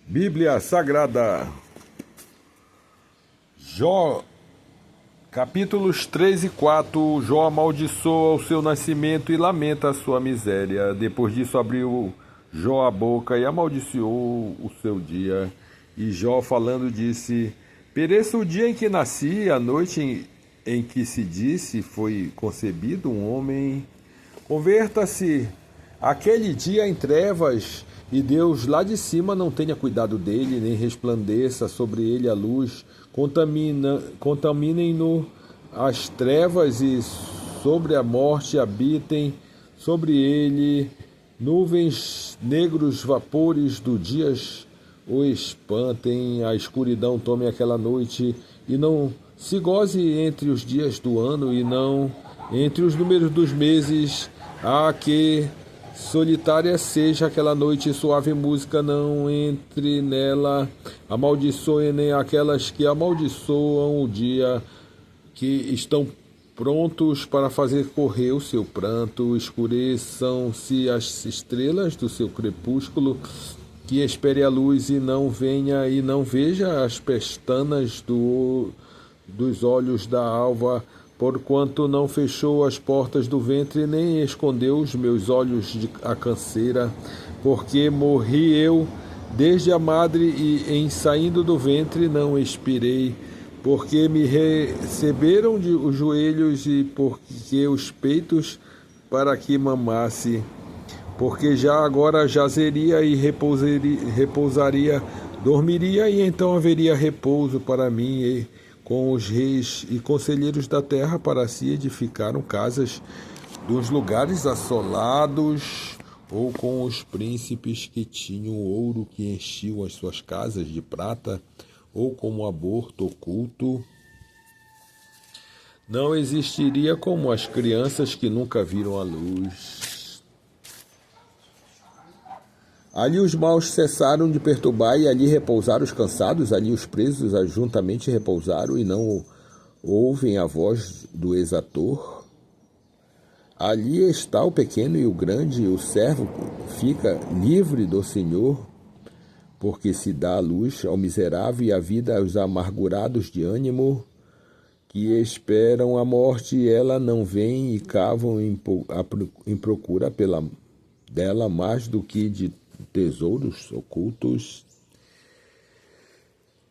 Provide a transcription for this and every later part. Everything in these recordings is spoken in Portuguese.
Bíblia Sagrada, Jó, capítulos 3 e 4. Jó amaldiçoa o seu nascimento e lamenta a sua miséria. Depois disso abriu Jó a boca e amaldiçoou o seu dia. E Jó falando disse: pereça o dia em que nasci, a noite em que se disse foi concebido um homem. Converta-se aquele dia em trevas, e Deus lá de cima não tenha cuidado dele, nem resplandeça sobre ele a luz. Contaminem-no as trevas, e sobre a morte habitem sobre ele nuvens negros, vapores do dia o espantem. A escuridão tome aquela noite, e não se goze entre os dias do ano, e não entre os números dos meses. Que solitária seja aquela noite, suave música não entre nela. Amaldiçoe nem aquelas que amaldiçoam o dia, que estão prontos para fazer correr o seu pranto. Escureçam-se as estrelas do seu crepúsculo, que espere a luz e não venha, e não veja as pestanas dos olhos da alva. Porquanto não fechou as portas do ventre, nem escondeu os meus olhos a canseira, porque morri eu desde a madre, e em saindo do ventre não expirei, porque me receberam os joelhos, e porque os peitos para que mamasse, porque já agora jazeria e repousaria, dormiria, e então haveria repouso para mim. E com os reis e conselheiros da terra para si edificaram casas dos lugares assolados, ou com os príncipes que tinham ouro, que enchiam as suas casas de prata, ou como aborto oculto. Não existiria como as crianças que nunca viram a luz. Ali os maus cessaram de perturbar, e ali repousaram os cansados. Ali os presos juntamente repousaram, e não ouvem a voz do exator. Ali está o pequeno e o grande, e o servo fica livre do Senhor, porque se dá a luz ao miserável e a vida aos amargurados de ânimo, que esperam a morte, e ela não vem, e cavam em procura dela mais do que de tesouros ocultos,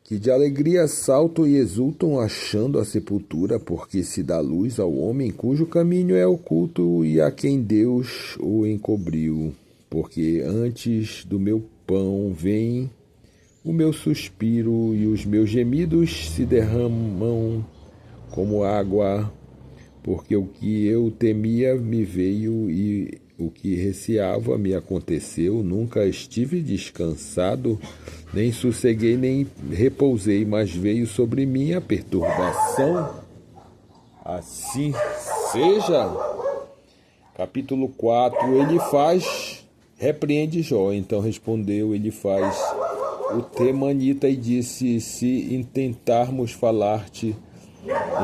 que de alegria saltam e exultam achando a sepultura, porque se dá luz ao homem cujo caminho é oculto, e a quem Deus o encobriu. Porque antes do meu pão vem o meu suspiro, e os meus gemidos se derramam como água, porque o que eu temia me veio, e o que receava me aconteceu. Nunca estive descansado, nem sosseguei, nem repousei, mas veio sobre mim a perturbação. Assim seja. Capítulo 4. Ele repreende Jó. Então respondeu Elifaz o temanita e disse: se intentarmos falar-te,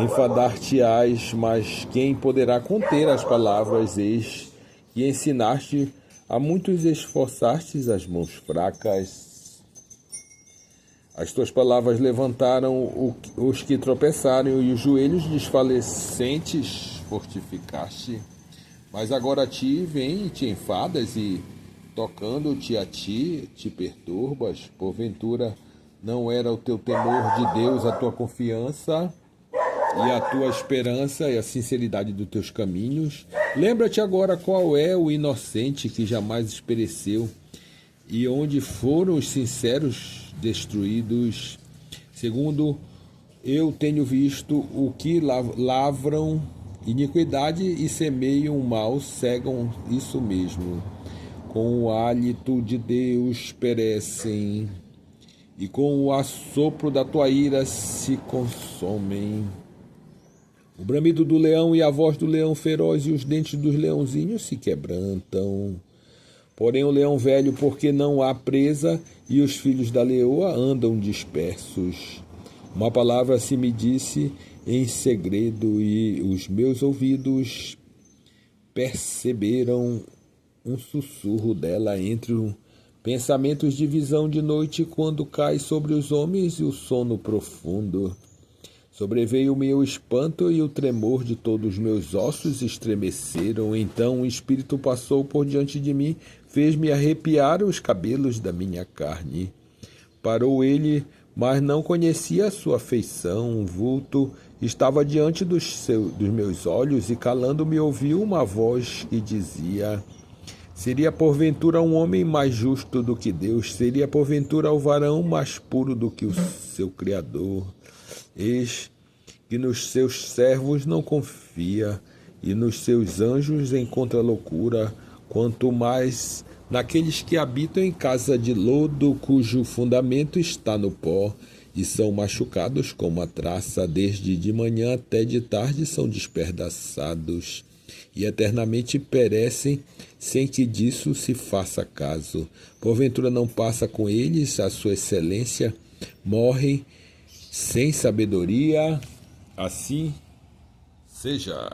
enfadar-te-ás, mas quem poderá conter as palavras? Eis que ensinaste a muitos, esforçastes as mãos fracas. As tuas palavras levantaram os que tropeçaram, e os joelhos desfalecentes fortificaste. Mas agora a ti vem e te enfadas, e tocando-te a ti te perturbas. Porventura não era o teu temor de Deus a tua confiança, e a tua esperança e a sinceridade dos teus caminhos? Lembra-te agora qual é o inocente que jamais pereceu, e onde foram os sinceros destruídos. Segundo eu tenho visto, o que lavram iniquidade e semeiam o mal cegam isso mesmo. Com o hálito de Deus perecem, e com o assopro da tua ira se consomem. O bramido do leão e a voz do leão feroz, e os dentes dos leãozinhos se quebrantam. Porém o leão velho, porque não há presa, e os filhos da leoa andam dispersos. Uma palavra se me disse em segredo, e os meus ouvidos perceberam um sussurro dela entre pensamentos de visão de noite quando cai sobre os homens e o sono profundo. Sobreveio-me o espanto e o tremor de todos os meus ossos estremeceram. Então o Espírito passou por diante de mim, fez-me arrepiar os cabelos da minha carne. Parou ele, mas não conhecia a sua feição. Um vulto estava diante dos meus olhos e calando-me ouviu uma voz que dizia: seria porventura um homem mais justo do que Deus? Seria porventura o varão mais puro do que o seu Criador? Eis que nos seus servos não confia, e nos seus anjos encontra loucura, quanto mais naqueles que habitam em casa de lodo, cujo fundamento está no pó, e são machucados como a traça, desde de manhã até de tarde são despedaçados, e eternamente perecem, sem que disso se faça caso. Porventura não passa com eles a sua excelência, morrem sem sabedoria. Assim seja.